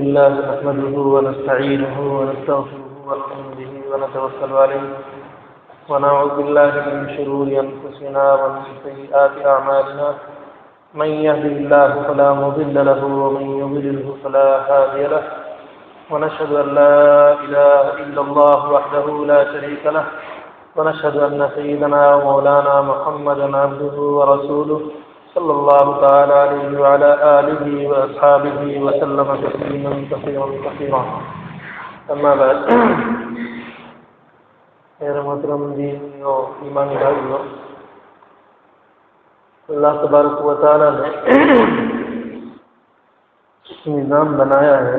لله نحمده ونستعينه ونستغفره ونؤمن به ونتوكل عليه ونعوذ بالله من شرور أنفسنا ومن سيئات أعمالنا من يهده الله فلا مضل له ومن يضلله فلا هادي له ونشهد أن لا إله إلا الله وحده لا شريك له ونشهد أن سيدنا ومولانا محمدا عبده ورسوله صلى الله تعالى عليه وعلى آله وأصحابه وسلم تسليما كثيرا كثيرا أما بعد میرے محترم دین و ایمانی بھائیوں، اللہ تبارک و تعالیٰ نے نظام بنایا ہے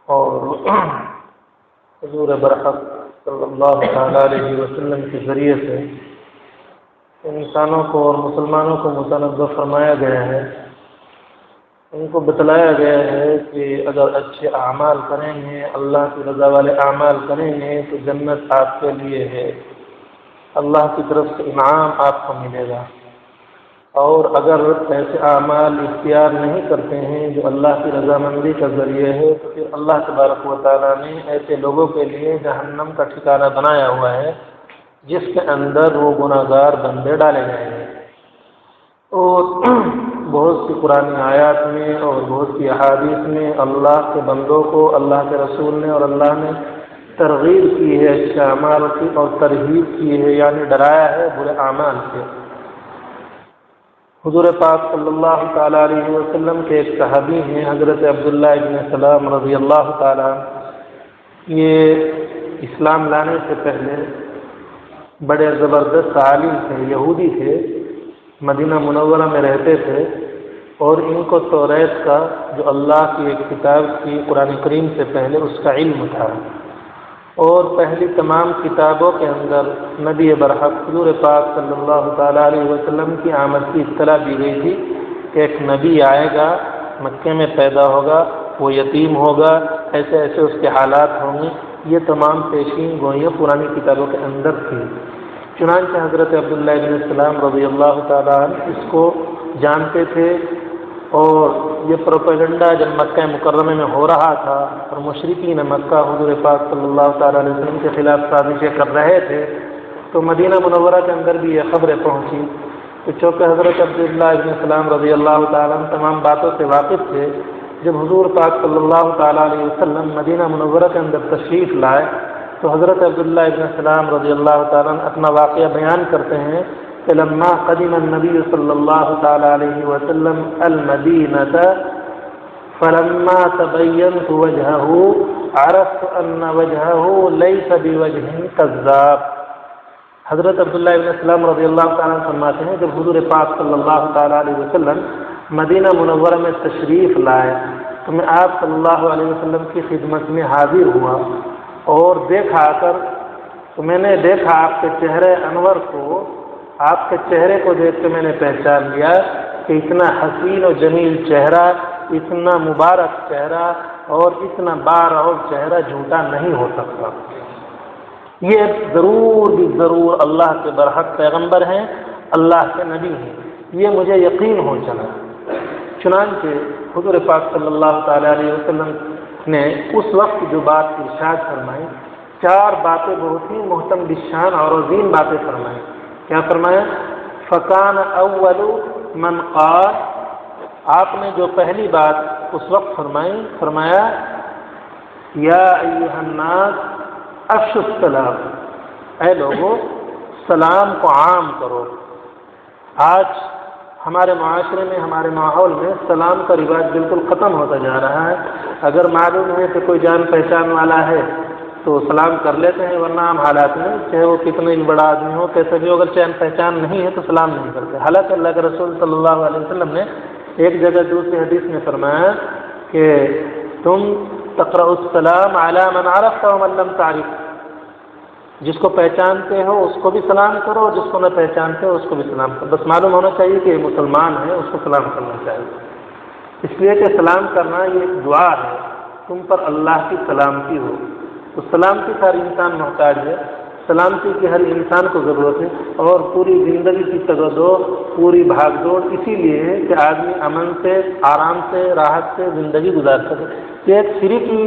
اور حضور برحق صلی اللہ تعالیٰ علیہ وسلم کے ذریعے سے انسانوں کو اور مسلمانوں کو متنبہ فرمایا گیا ہے، ان کو بتلایا گیا ہے کہ اگر اچھے اعمال کریں گے، اللہ کی رضا والے اعمال کریں گے تو جنت آپ کے لیے ہے، اللہ کی طرف سے انعام آپ کو ملے گا، اور اگر ایسے اعمال اختیار نہیں کرتے ہیں جو اللہ کی رضامندی کا ذریعہ ہے تو پھر اللہ تبارک و تعالیٰ نے ایسے لوگوں کے لیے جہنم کا ٹھکانہ بنایا ہوا ہے جس کے اندر وہ گناہگار بندے ڈالے جائیں گے۔ اور بہت سی قرآن آیات میں اور بہت سی احادیث میں اللہ کے بندوں کو اللہ کے رسول نے اور اللہ نے ترغیب کی ہے اچھے اعمال کی اور ترغیب کی ہے، یعنی ڈرایا ہے برے اعمال سے۔ حضور پاک صلی اللہ تعالیٰ علیہ وسلم کے ایک صحابی ہیں حضرت عبداللہ ابن سلام رضی اللہ تعالیٰ، یہ اسلام لانے سے پہلے بڑے زبردست عالم تھے، یہودی تھے، مدینہ منورہ میں رہتے تھے، اور ان کو توریت کا جو اللہ کی ایک کتاب کی قرآن کریم سے پہلے اس کا علم تھا، اور پہلی تمام کتابوں کے اندر نبی برحق حضور پاک صلی اللہ تعالیٰ علیہ وسلم کی آمد کی اطلاع دی گئی تھی کہ ایک نبی آئے گا، مکے میں پیدا ہوگا، وہ یتیم ہوگا، ایسے ایسے اس کے حالات ہوں گے، یہ تمام پیشین گوئیاں پرانی کتابوں کے اندر تھی۔ چنانچہ حضرت عبداللہ ابن سلام رضی اللہ تعالیٰ عنہ اس کو جانتے تھے، اور یہ پروپیگنڈا جب مکہ مکرمہ میں ہو رہا تھا اور مشرکین مکہ حضور پاک صلی اللہ تعالیٰ علیہ وسلم کے خلاف سازشیں کر رہے تھے، تو مدینہ منورہ کے اندر بھی یہ خبریں پہنچی، تو چونکہ حضرت عبداللہ ابن سلام رضی اللہ تعالیٰ عنہ تمام باتوں سے واقف تھے، جب حضور پاک صلی اللہ تعالیٰ علیہ وسلم مدینہ منورہ کے اندر تشریف لائے تو حضرت عبداللہ ابن سلام رضی اللہ تعالیٰ عنہ اپنا واقعہ بیان کرتے ہیں کہ لما قدم النبی صلی اللہ تعالیٰ علیہ وسلم المدینۃ فلما تبینت وجہہ عرفت ان وجہہ لیس بوجہ کذاب۔ حضرت عبداللہ ابن سلام رضی اللہ تعالیٰ عنہ فرماتے ہیں جب حضور پاک صلی اللہ تعالیٰ علیہ وسلم مدینہ منورہ میں تشریف لائے تو میں آپ صلی اللہ علیہ وسلم کی خدمت میں حاضر ہوا، اور دیکھا کر تو میں نے دیکھا آپ کے چہرے انور کو، آپ کے چہرے کو دیکھ کے میں نے پہچان لیا کہ اتنا حسین و جمیل چہرہ، اتنا مبارک چہرہ اور اتنا بارعور چہرہ جھوٹا نہیں ہو سکتا، یہ ضرور بھی ضرور اللہ کے برحق پیغمبر ہیں، اللہ کے نبی ہیں، یہ مجھے یقین ہو چلا۔ چنانچہ حضور پاک صلی اللہ تعالیٰ علیہ وسلم نے اس وقت جو بات ارشاد فرمائی، چار باتیں بہت ہی محتم بالشان اور عظیم باتیں فرمائی۔ کیا فرمایا؟ فکان اول من قال، آپ نے جو پہلی بات اس وقت فرمائی، فرمایا یا ایھا الناس افشوا السلام، اے لوگو سلام کو عام کرو۔ آج ہمارے معاشرے میں، ہمارے ماحول میں سلام کا رواج بالکل ختم ہوتا جا رہا ہے۔ اگر معلوم ہے کہ کوئی جان پہچان والا ہے تو سلام کر لیتے ہیں، ورنہ عام حالات میں چاہے وہ کتنے بڑا آدمی ہو، کیسے بھی، اگر جان پہچان نہیں ہے تو سلام نہیں کرتے۔ حالانکہ اللہ کے رسول صلی اللہ علیہ وسلم نے ایک جگہ دوسری حدیث میں فرمایا کہ تم تقرأ السلام علی من عرفت ومن لم تعرف، جس کو پہچانتے ہو اس کو بھی سلام کرو، اور جس کو نہ پہچانتے ہو اس کو بھی سلام کرو، بس معلوم ہونا چاہیے کہ یہ مسلمان ہے، اس کو سلام کرنا چاہیے، اس لیے کہ سلام کرنا یہ ایک دعا ہے، تم پر اللہ کی سلامتی ہو، تو سلامتی ہر انسان محتاج ہے۔ سلامتی کی ہر انسان کو ضرورت ہے، اور پوری زندگی کی تگدو، پوری بھاگ دوڑ اسی لیے ہے کہ آدمی امن سے، آرام سے، راحت سے زندگی گزار سکے۔ یہ ایک فری کی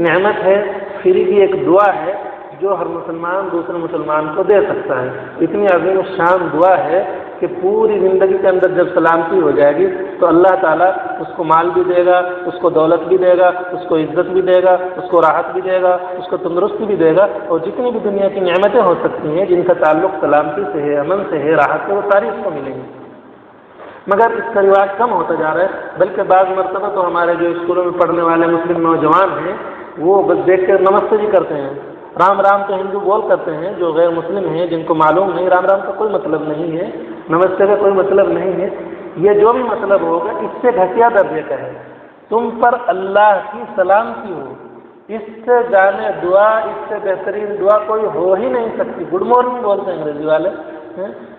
نعمت ہے، فری کی ایک دعا ہے جو ہر مسلمان دوسرے مسلمان کو دے سکتا ہے۔ اتنی عظیم شان دعا ہے کہ پوری زندگی کے اندر جب سلامتی ہو جائے گی تو اللہ تعالیٰ اس کو مال بھی دے گا، اس کو دولت بھی دے گا، اس کو عزت بھی دے گا، اس کو راحت بھی دے گا، اس کو تندرستی بھی دے گا، اور جتنی بھی دنیا کی نعمتیں ہو سکتی ہیں جن کا تعلق سلامتی سے ہے، امن سے ہے، راحت سے، وہ ساری اس کو ملیں گی۔ مگر اس کا رواج کم ہوتا جا رہا ہے، بلکہ بعض مرتبہ تو ہمارے جو اسکولوں میں پڑھنے والے مسلم نوجوان ہیں وہ بس دیکھ کر نمستے جی کرتے ہیں، رام رام تو ہندو بول کرتے ہیں، جو غیر مسلم ہیں جن کو معلوم نہیں رام رام کا کوئی مطلب نہیں ہے، نمستے کا کوئی مطلب نہیں ہے، یہ جو بھی مطلب ہوگا اس سے گھٹیا درجے کا ہے۔ تم پر اللہ کی سلامتی ہو، اس سے جانے دعا، اس سے بہترین دعا کوئی ہو ہی نہیں سکتی۔ گڈ مارننگ بولتے ہیں انگریزی والے،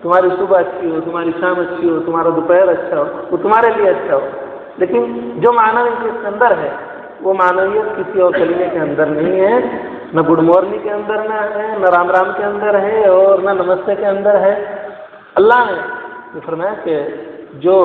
تمہاری صبح اچھی ہو، تمہاری شام اچھی ہو، تمہارا دوپہر اچھا ہو، وہ تمہارے لیے اچھا ہو، لیکن جو معنی اس کے اندر ہے وہ معنویت کسی اور کلمے کے اندر نہیں ہے، نہ گڈ مارننگ کے اندر نہ ہے، نہ رام رام کے اندر ہے، اور نہ نمستے کے اندر ہے۔ اللہ نے یہ فرمایا کہ جو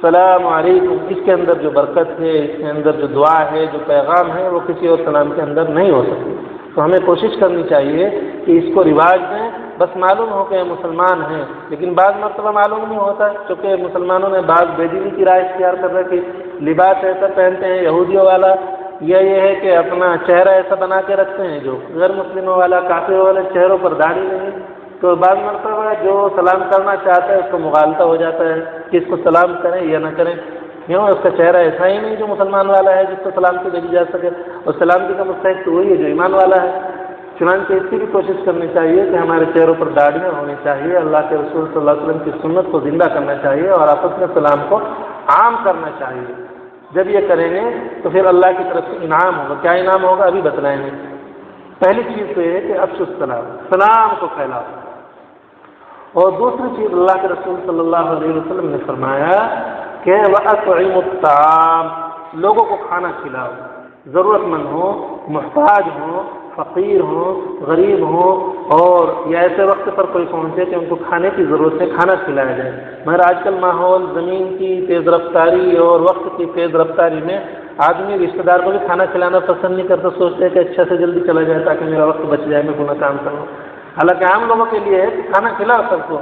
سلام علیکم، اس کے اندر جو برکت ہے، اس کے اندر جو دعا ہے، جو پیغام ہے، وہ کسی اور سلام کے اندر نہیں ہو سکتی۔ تو ہمیں کوشش کرنی چاہیے کہ اس کو رواج دیں، بس معلوم ہو کہ مسلمان ہیں، لیکن بعض مرتبہ معلوم نہیں ہوتا، چونکہ مسلمانوں نے بعض بے دینی کی رائے اختیار کر رکھی، لباس ایسا پہنتے ہیں یہودیوں والا، یا یہ ہے کہ اپنا چہرہ ایسا بنا کے رکھتے ہیں جو غیر مسلموں والا، کافروں والے چہروں پر داڑھی نہیں، تو بعض مرتبہ جو سلام کرنا چاہتا ہے اس کو مغالطہ ہو جاتا ہے کہ اس کو سلام کریں یا نہ کریں، کیوں اس کا چہرہ ایسا ہی نہیں جو مسلمان والا ہے جس کو سلامتی دی جا سکے، اور سلامتی کا مستحق تو وہی ہے جو ایمان والا ہے۔ چنانچہ اس کی بھی کوشش کرنی چاہیے کہ ہمارے چہروں پر داڑھیاں ہونی چاہیے، اللہ کے رسول صلی اللہ علیہ وسلم کی سنت کو زندہ کرنا چاہیے، اور آپس میں سلام کو عام کرنا چاہیے۔ جب یہ کریں گے تو پھر اللہ کی طرف سے انعام ہوگا۔ کیا انعام ہوگا ابھی بتلائیں گے۔ پہلی چیز تو یہ ہے کہ افشوا السلام، سلام کو پھیلاؤ، اور دوسری چیز اللہ کے رسول صلی اللہ علیہ وسلم نے فرمایا کہ وَأَطْعِمُوا الطَّعَامَ، لوگوں کو کھانا کھلاؤ، ضرورت مند ہوں، محتاج ہوں، فقیر ہوں، غریب ہوں، اور یا ایسے وقت پر کوئی پہنچے کہ ان کو کھانے کی ضرورت ہے، کھانا کھلایا جائے۔ مگر آج کل ماحول، زمین کی تیز رفتاری اور وقت کی تیز رفتاری میں آدمی رشتہ دار کو بھی کھانا کھلانا پسند نہیں کرتا، سوچتے ہیں کہ اچھا سے جلدی چلا جائے تاکہ میرا وقت بچ جائے، میں اپنا کام کروں۔ حالانکہ عام لوگوں کے لیے ہے کہ کھانا کھلاؤ سب کو،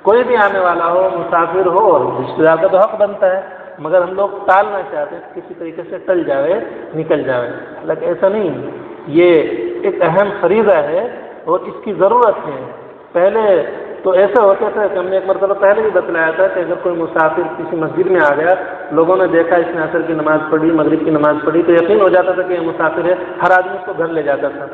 کوئی بھی آنے والا ہو، مسافر ہو، اور رشتہ دار کا تو حق بنتا ہے، مگر ہم لوگ ٹالنا چاہتے ہیں، کسی طریقے سے ٹل جاوے، نکل جاوے، حالانکہ ایسا نہیں، یہ ایک اہم فریضہ ہے اور اس کی ضرورت ہے۔ پہلے تو ایسے ہوتے تھے کہ ہم نے ایک مرتبہ پہلے بھی بتلایا تھا کہ اگر کوئی مسافر کسی مسجد میں آ گیا، لوگوں نے دیکھا اس نے عصر کی نماز پڑھی، مغرب کی نماز پڑھی، تو یقین ہو جاتا تھا کہ یہ مسافر ہے، ہر آدمی اس کو گھر لے جاتا تھا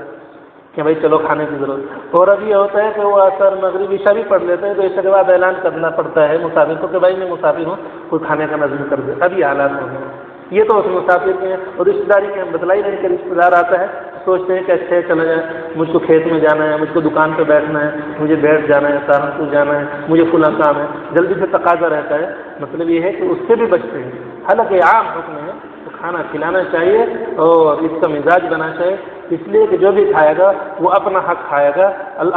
کہ بھائی چلو کھانے کی ضرورت۔ اور اب یہ ہوتا ہے کہ وہ عصر مغرب عشاء بھی پڑھ لیتے ہیں تو عشاء کے بعد اعلان کرنا پڑتا ہے مسافر کو کہ بھائی میں مسافر ہوں، کوئی کھانے کا نظم کر دے۔ اب یہ حالات ہو گئے، یہ تو اس مسافر کے ہیں، اور رشتہ داری کے ہم بتلائی نہیں کہ رشتہ دار آتا ہے سوچتے ہیں کہ اچھے چلا جائے، مجھ کو کھیت میں جانا ہے، مجھ کو دکان پہ بیٹھنا ہے، مجھے بیٹھ جانا ہے، سہارنپور جانا ہے، مجھے فلاں کام ہے، جلدی سے تقاضا رہتا ہے۔ مطلب یہ ہے کہ اس سے بھی بچتے ہیں، حالانکہ عام حکم ہے تو کھانا کھلانا چاہیے اور اس کا مزاج بنا چاہیے، اس لیے کہ جو بھی کھائے گا وہ اپنا حق کھائے گا،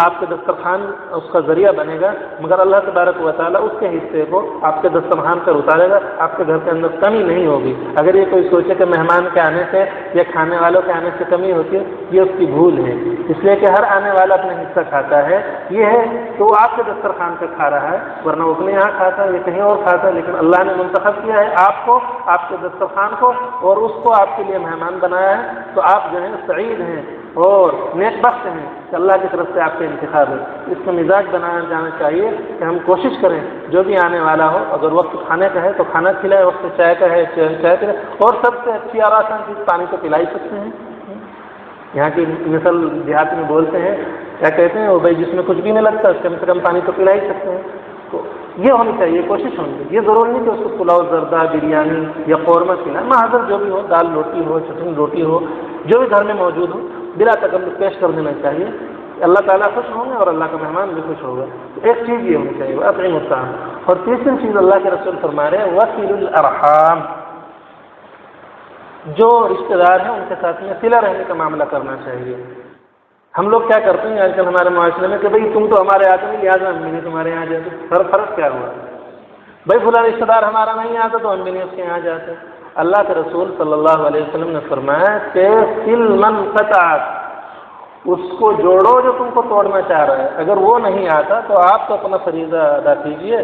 آپ کے دسترخوان اس کا ذریعہ بنے گا، مگر اللہ تبارک و تعالیٰ اس کے حصے کو آپ کے دسترخوان پر اتارے گا، آپ کے گھر کے اندر کمی نہیں ہوگی۔ اگر یہ کوئی سوچے کہ مہمان کے آنے سے یا کھانے والوں کے آنے سے کمی ہوتی ہے، یہ اس کی بھول ہے، اس لیے کہ ہر آنے والا اپنا حصہ کھاتا ہے۔ یہ ہے تو وہ آپ کے دسترخوان پہ کھا رہا ہے، ورنہ وہ اپنے یہاں کھاتا ہے یا کہیں اور کھاتا ہے، لیکن اللہ نے منتخب کیا ہے آپ کو، آپ کے دسترخوان کو، اور اس کو آپ کے لیے مہمان بنایا ہے، تو آپ جو ہیں سعید ہیں اور نیک بخت ہیں کہ اللہ کی طرف سے آپ کا انتخاب ہے۔ اس کا مزاج بنایا جانا چاہیے کہ ہم کوشش کریں جو بھی آنے والا ہو، اگر وقت کھانے کا ہے تو کھانا کھلائے، وقت چائے کا ہے چائے پلائے، اور سب سے اچھی اور آسان چیز پانی تو پلا ہی سکتے ہیں۔ یہاں کی مثل دیہات میں بولتے ہیں، کیا کہتے ہیں وہ بھائی جس میں کچھ بھی نہیں لگتا کم سے کم پانی تو پلا ہی سکتے ہیں۔ تو یہ ہونی چاہیے، کوشش ہونی چاہیے، یہ ضروری نہیں کہ اس کو پلاؤ، زردہ، بریانی یا قورمہ کھلائیں، محاذر جو بھی ہو، دال روٹی ہو، چٹنی روٹی ہو، جو بھی گھر میں موجود ہو، بلا تکلف پیش کر دینا چاہیے۔ اللہ تعالیٰ خوش ہوں گے اور اللہ کا مہمان بھی خوش ہوگا۔ تو ایک چیز یہ ہونی چاہیے اطعموا الطعام، اور تیسری چیز اللہ کے رسول فرما رہے ہیں وصلوا الارحام، جو رشتہ دار ہیں ان کے ساتھ میں صلہ رحمی کا معاملہ کرنا چاہیے۔ ہم لوگ کیا کرتے ہیں آج کل ہمارے معاشرے میں کہ بھئی تم تو ہمارے آتے نہیں، لہٰذا ہم بھی نہیں تمہارے یہاں جاتے۔ فرق کیا ہوا؟ بھائی فلاں رشتہ دار ہمارا نہیں آتا تو ہم بھی نہیں اس کے یہاں جاتے۔ اللہ کے رسول صلی اللہ علیہ وسلم نے فرمایا کہ سل من قطعک، اس کو جوڑو جو تم کو توڑنا چاہ رہا ہے۔ اگر وہ نہیں آتا تو آپ تو اپنا فریضہ ادا کیجیے۔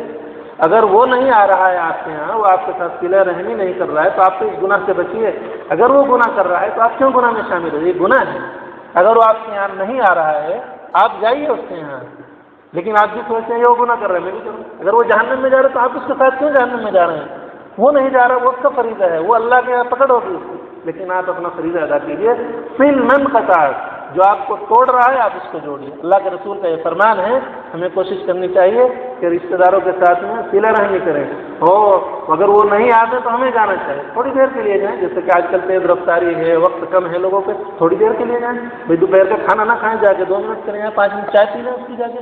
اگر وہ نہیں آ رہا ہے آپ کے یہاں، وہ آپ کے ساتھ صلہ رحمی نہیں کر رہا ہے تو آپ تو اس گناہ سے بچیے۔ اگر وہ گناہ کر رہا ہے تو آپ کیوں گناہ میں شامل ہو؟ یہ گناہ ہے۔ اگر وہ آپ کے یہاں نہیں آ رہا ہے آپ جائیے اس کے یہاں، لیکن آپ بھی سوچتے ہیں یہ وہ گناہ کر رہا ہے میں بھی کروں۔ اگر وہ جہنم میں جا رہا ہے تو آپ اس کے ساتھ کیوں جہنم میں جا رہے ہیں؟ وہ نہیں جا رہا، وہ اس کا فریضہ ہے، وہ اللہ کے یہاں پکڑ ہوگی اس کی، لیکن آپ اپنا فریضہ ادا کیجیے۔ سل من قطعک، جو آپ کو توڑ رہا ہے آپ اس کو جوڑیے۔ اللہ کے رسول کا یہ فرمان ہے، ہمیں کوشش کرنی چاہیے کہ رشتہ داروں کے ساتھ میں صلہ رحمی کریں، اور اگر وہ نہیں آتے تو ہمیں جانا چاہیے۔ تھوڑی دیر کے لیے جائیں، جیسے کہ آج کل تیز رفتاری ہے، وقت کم ہے لوگوں پہ، تھوڑی دیر کے لیے جائیں۔ بھائی دوپہر کا کھانا نہ کھائیں، جا کے 2 منٹ کریں یا 5 منٹ چائے پی لیں اس کی جا کے،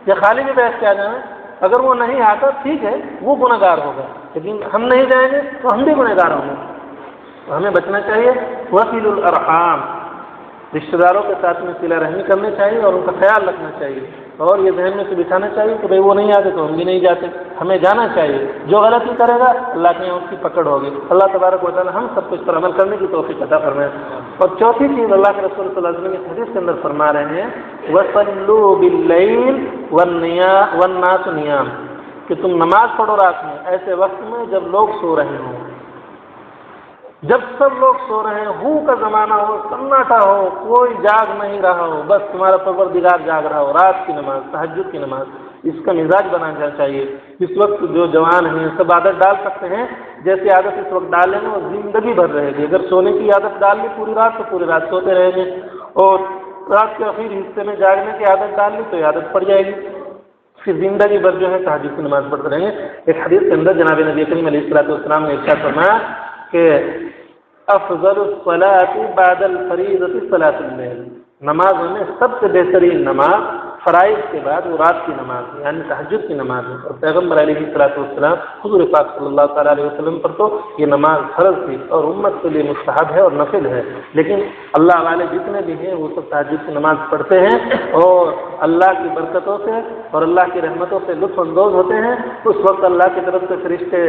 یا خالی بھی بیٹھ کے آ جائیں۔ اگر وہ نہیں آتا ٹھیک ہے، وہ گناہ گار ہوگا، لیکن ہم نہیں جائیں گے تو ہم بھی گناہ گار ہوں گے۔ تو ہمیں بچنا چاہیے۔ وصل الارحام، رشتہ داروں کے ساتھ میں صلہ رحمی کرنی چاہیے اور ان کا خیال رکھنا چاہیے، اور یہ ذہن میں سے بٹھانا چاہیے کہ بھئی وہ نہیں آتے تو ہم بھی نہیں جاتے، ہمیں جانا چاہیے۔ جو غلطی کرے گا اللہ کے یہاں اس کی پکڑ ہوگی۔ اللہ تبارک و تعالی ہم سب کو اس پر عمل کرنے کی توفیق عطا فرمائے۔ اور چوتھی چیز اللہ کے رسول صلی اللہ علیہ وسلم کی حدیث کے اندر فرما رہے ہیں وَصَلُّوا بِاللَّيْلِ وَالنَّاسُ نِيَامٌ، کہ تم نماز پڑھو رات میں ایسے وقت میں جب لوگ سو رہے ہوں، جب سب لوگ سو رہے ہوں کا زمانہ ہو، سناٹا ہو، کوئی جاگ نہیں رہا ہو، بس تمہارا پروردگار جاگ رہا ہو، رات کی نماز، تہجد کی نماز، اس کا مزاج بنانا چاہیے۔ اس وقت جو جوان ہیں سب عادت ڈال سکتے ہیں، جیسی عادت اس وقت ڈالیں گے وہ زندگی بھر رہے گی۔ اگر سونے کی عادت ڈال لی پوری رات تو پوری رات سوتے رہیں گے، اور رات کے اخیر حصے میں جاگنے کی عادت ڈال لی تو یہ عادت پڑ جائے گی، پھر زندگی بھر جو ہے تہجد کی نماز پڑھتے رہیں گے۔ ایک حدیث کے اندر جناب نبی کریم علیہ الصلوۃ والسلام نے ارشاد فرمایا کہ افضل الصلاۃ بعد الفریضۃ صلاۃ اللیل، نمازوں میں سب سے بہترین نماز فرائض کے بعد وہ رات کی نماز ہے، یعنی تہجد کی نماز ہے۔ اور پیغمبر علیہ الصلوۃ والسلام حضور پاک صلی اللہ تعالیٰ علیہ وسلم پر تو یہ نماز فرض تھی اور امت کے لیے مستحب ہے اور نفل ہے، لیکن اللہ والے جتنے بھی ہیں وہ سب تہجد کی نماز پڑھتے ہیں اور اللہ کی برکتوں سے اور اللہ کی رحمتوں سے لطف اندوز ہوتے ہیں۔ اس وقت اللہ کی طرف سے فرشتے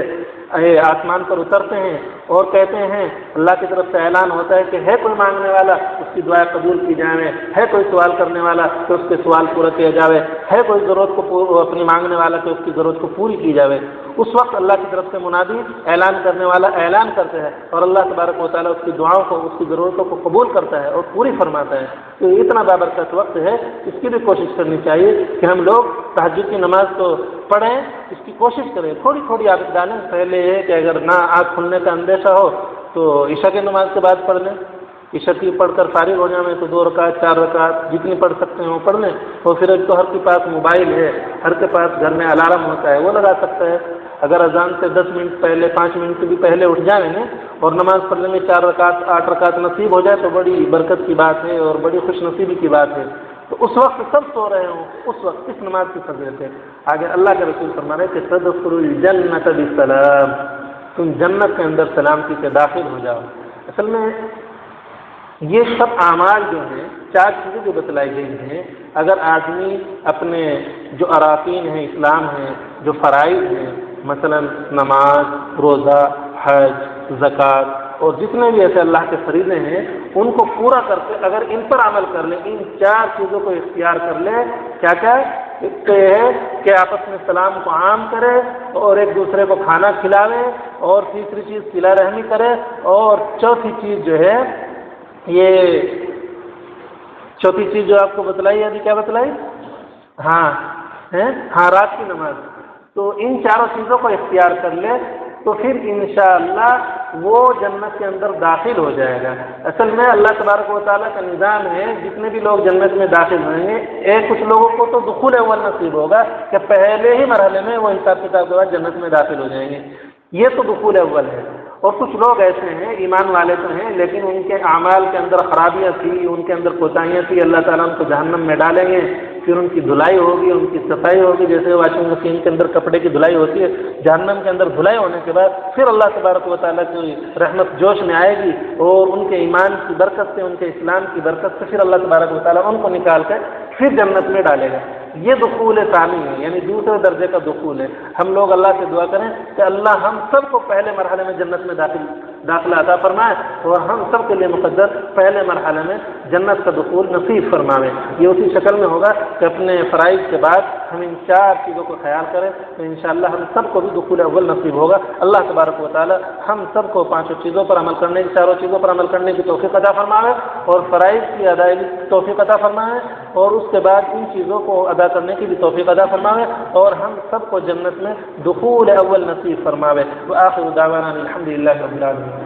آسمان پر اترتے ہیں اور کہتے ہیں، اللہ کی طرف سے اعلان ہوتا ہے کہ ہے کوئی مانگنے والا اس کی دعا قبول کی جائے، ہے کوئی سوال کرنے والا تو اس کے سوال پورا کیا جاوے، ہے کوئی ضرورت کو اپنی مانگنے والا تو اس کی ضرورت کو پوری کی جاوے۔ اس وقت اللہ کی طرف سے منادی اعلان کرنے والا اعلان کرتے ہیں اور اللہ تبارک و تعالیٰ اس کی دعاؤں کو، اس کی ضرورتوں کو قبول کرتا ہے اور پوری فرماتا ہے۔ تو اتنا بابرکت وقت ہے، اس کی بھی کوشش کرنی چاہیے کہ ہم لوگ تہجد کی نماز تو پڑھیں، اس کی کوشش کریں، تھوڑی تھوڑی عادت ڈالیں۔ پہلے یہ کہ اگر نہ آنکھ کھلنے کا اندیشہ ہو تو عشاء کی نماز کے بعد پڑھ لیں، عشاء کی پڑھ کر فارغ ہو جائیں تو 2 رکعت 4 رکعت جتنی پڑھ سکتے ہیں وہ پڑھ لیں۔ اور پھر ایک تو ہر کے پاس موبائل ہے، ہر کے پاس گھر میں الارم ہوتا ہے وہ لگا سکتا ہے۔ اگر اذان سے 10 منٹ پہلے 5 منٹ سے بھی پہلے اٹھ جائیں گے اور نماز پڑھنے میں 4 رکعت 8 رکعت نصیب ہو جائے تو بڑی برکت کی بات ہے اور بڑی خوش نصیبی کی بات ہے۔ تو اس وقت سب سو رہے ہوں، اس وقت اس نماز کی فضیلت ہے۔ آگے اللہ کے رسول فرما رہے کہ تدخلوا الجنۃ بسلام، تم جنت کے اندر سلامتی سے داخل ہو جاؤ۔ اصل میں یہ سب اعمال جو ہیں، 4 چیزیں جو بتلائی گئی ہیں، اگر آدمی اپنے جو اراکین ہیں اسلام ہیں، جو فرائض ہیں، مثلا نماز، روزہ، حج، زکوٰۃ اور جتنے بھی ایسے اللہ کے فریضے ہیں ان کو پورا کر کے اگر ان پر عمل کر لیں، ان 4 چیزوں کو اختیار کر لیں، کیا کیا ایک تو یہ ہے کہ آپس میں سلام کو عام کرے اور ایک دوسرے کو کھانا کھلاوے، اور تیسری چیز صلہ رحمی کرے، اور چوتھی چیز جو ہے یہ چوتھی چیز جو آپ کو بتلائی ابھی کیا بتلائی؟ ہاں رات کی نماز۔ تو ان 4 چیزوں کو اختیار کر لے تو پھر انشاءاللہ وہ جنت کے اندر داخل ہو جائے گا۔ اصل میں اللہ تبارک و تعالیٰ کا نظام ہے، جتنے بھی لوگ جنت میں داخل ہوئیں گے، کچھ لوگوں کو تو دخول اول نصیب ہوگا کہ پہلے ہی مرحلے میں وہ حساب کتاب کے بعد جنت میں داخل ہو جائیں گے، یہ تو دخول اول ہے۔ اور کچھ لوگ ایسے ہیں ایمان والے تو ہیں لیکن ان کے اعمال کے اندر خرابیاں تھی، ان کے اندر کوتاہیاں تھی، اللہ تعالیٰ ان کو جہنم میں ڈالیں گے، پھر ان کی دھلائی ہوگی، ان کی صفائی ہوگی، جیسے واشنگ مشین کے اندر کپڑے کی دھلائی ہوتی ہے، جہنم کے اندر دھلائی ہونے کے بعد پھر اللہ تبارک و تعالیٰ کی رحمت جوش میں آئے گی، اور ان کے ایمان کی برکت سے، ان کے اسلام کی برکت سے پھر اللہ تبارک و تعالیٰ ان کو نکال کر پھر جنت میں ڈالے گا۔ یہ دخول ثانی ہے، یعنی دوسرے درجے کا دخول ہے۔ ہم لوگ اللہ سے دعا کریں کہ اللہ ہم سب کو پہلے مرحلے میں جنت میں داخلہ عطا فرمائے، اور ہم سب کے لیے مقدر پہلے مرحلے میں جنت کا دخول نصیب فرمائے۔ یہ اسی شکل میں ہوگا کہ اپنے فرائض کے بعد ہم ان 4 چیزوں کو خیال کریں تو انشاءاللہ ہم سب کو بھی دخول اول نصیب ہوگا۔ اللہ تبارک و تعالی ہم سب کو 5 چیزوں پر عمل کرنے کی، 4 چیزوں پر عمل کرنے کی توفیق عطا فرمائے، اور فرائض کی ادائیگی کی توفیق عطا فرمائے، اور اس کے بعد ان چیزوں کو ادا کرنے کی بھی توفیق عطا فرمائے، اور ہم سب کو جنت میں دخول اول نصیب فرمائے۔ وآخر دعوانا الحمدللہ رب العالمین۔